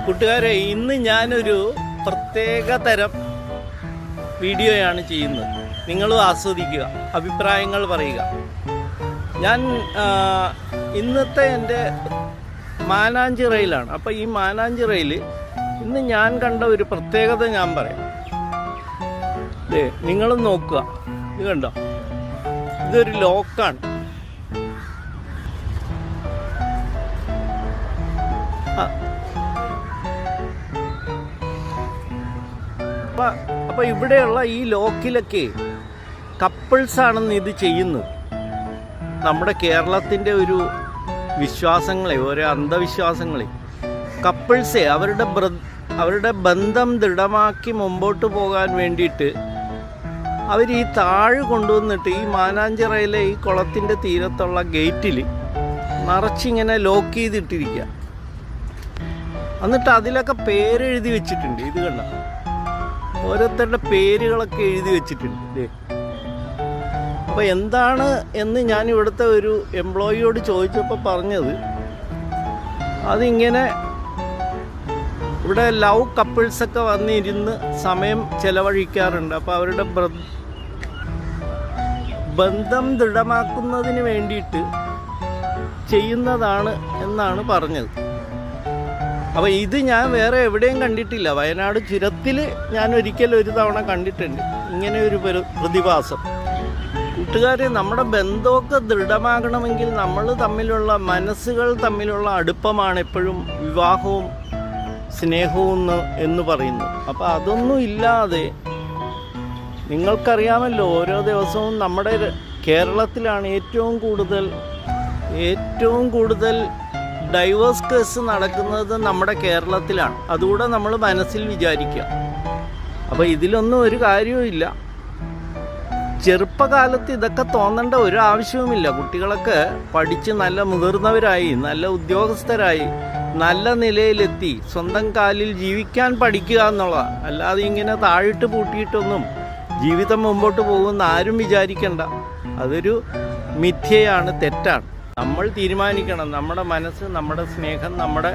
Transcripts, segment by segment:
കൂട്ടുകാരെ, ഇന്ന് ഞാനൊരു പ്രത്യേക തരം വീഡിയോയാണ് ചെയ്യുന്നത്. നിങ്ങളും ആസ്വദിക്കുക, അഭിപ്രായങ്ങൾ പറയുക. ഞാൻ ഇന്നത്തെ എൻ്റെ മാനാഞ്ചിറയിലാണ്. അപ്പോൾ ഈ മാനാഞ്ചിറയിൽ ഇന്ന് ഞാൻ കണ്ട ഒരു പ്രത്യേകത ഞാൻ പറയാം. നിങ്ങളും നോക്കുക, ഇത് കണ്ടോ, ഇതൊരു ലോക്കാണ്. അപ്പോൾ ഇവിടെയുള്ള ഈ ലോക്കിലൊക്കെ കപ്പിൾസാണെന്ന് ഇത് ചെയ്യുന്നത്. നമ്മുടെ കേരളത്തിൻ്റെ ഒരു വിശ്വാസങ്ങളെ, ഓരോ അന്ധവിശ്വാസങ്ങളെ, കപ്പിൾസെ അവരുടെ ബന്ധം ദൃഢമാക്കി മുമ്പോട്ട് പോകാൻ വേണ്ടിയിട്ട് അവർ ഈ താഴ് കൊണ്ടുവന്നിട്ട് ഈ മാനാഞ്ചിറയിലെ ഈ കുളത്തിൻ്റെ തീരത്തുള്ള ഗേറ്റിൽ നിറച്ചിങ്ങനെ ലോക്ക് ചെയ്തിട്ടിരിക്കുക. എന്നിട്ട് അതിലൊക്കെ പേരെഴുതി വെച്ചിട്ടുണ്ട്. ഇത് കണ്ട, ഓരോരുത്തരുടെ പേരുകളൊക്കെ എഴുതി വെച്ചിട്ടുണ്ട്. അപ്പോൾ എന്താണ് എന്ന് ഞാൻ ഇവിടുത്തെ ഒരു എംപ്ലോയിയോട് ചോദിച്ചപ്പോൾ പറഞ്ഞത്, അതിങ്ങനെ ഇവിടെ ലവ് കപ്പിൾസൊക്കെ വന്നിരുന്ന് സമയം ചെലവഴിക്കാറുണ്ട്. അപ്പോൾ അവരുടെ ബന്ധം ദൃഢമാക്കുന്നതിന് വേണ്ടിയിട്ട് ചെയ്യുന്നതാണ് എന്നാണ് പറഞ്ഞത്. അപ്പോൾ ഇത് ഞാൻ വേറെ എവിടെയും കണ്ടിട്ടില്ല. വയനാട് ചുരത്തിൽ ഞാൻ ഒരു തവണ കണ്ടിട്ടുണ്ട് ഇങ്ങനെ ഒരു പ്രതിഭാസം. കൂട്ടുകാരെ, നമ്മുടെ ബന്ധമൊക്കെ ദൃഢമാകണമെങ്കിൽ നമ്മൾ തമ്മിലുള്ള മനസ്സുകൾ തമ്മിലുള്ള അടുപ്പമാണ് എപ്പോഴും വിവാഹവും സ്നേഹവും എന്ന് പറയുന്നത്. അപ്പോൾ അതൊന്നും ഇല്ലാതെ, നിങ്ങൾക്കറിയാമല്ലോ, ഓരോ ദിവസവും നമ്മുടെ കേരളത്തിലാണ് ഏറ്റവും കൂടുതൽ ഡൈവേഴ്സ് കേസ് നടക്കുന്നത് നമ്മുടെ കേരളത്തിലാണ്. അതുകൂടെ നമ്മൾ മനസ്സിൽ വിചാരിക്കുക. അപ്പോൾ ഇതിലൊന്നും ഒരു കാര്യവുമില്ല. ചെറുപ്പകാലത്ത് ഇതൊക്കെ തോന്നേണ്ട ഒരു ആവശ്യവുമില്ല. കുട്ടികളൊക്കെ പഠിച്ച് നല്ല മുതിർന്നവരായി, നല്ല ഉദ്യോഗസ്ഥരായി, നല്ല നിലയിലെത്തി സ്വന്തം കാലിൽ ജീവിക്കാൻ പഠിക്കുക എന്നുള്ളതാണ്. അല്ലാതെ ഇങ്ങനെ താഴിട്ട് പൂട്ടിയിട്ടൊന്നും ജീവിതം മുമ്പോട്ട് പോകുമെന്ന് ആരും വിചാരിക്കണ്ട. അതൊരു മിഥ്യയാണ്, തെറ്റാണ്. നമ്മൾ തീരുമാനിക്കണം. നമ്മുടെ മനസ്സ്, നമ്മുടെ സ്നേഹം, നമ്മുടെ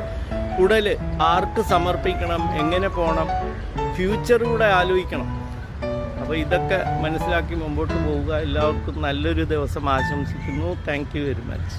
ഉടൽ ആർക്ക് സമർപ്പിക്കണം, എങ്ങനെ പോകണം, ഫ്യൂച്ചർ കൂടെ ആലോചിക്കണം. അപ്പോൾ ഇതൊക്കെ മനസ്സിലാക്കി മുമ്പോട്ട് പോവുക. എല്ലാവർക്കും നല്ലൊരു ദിവസം ആശംസിക്കുന്നു. Thank you very much.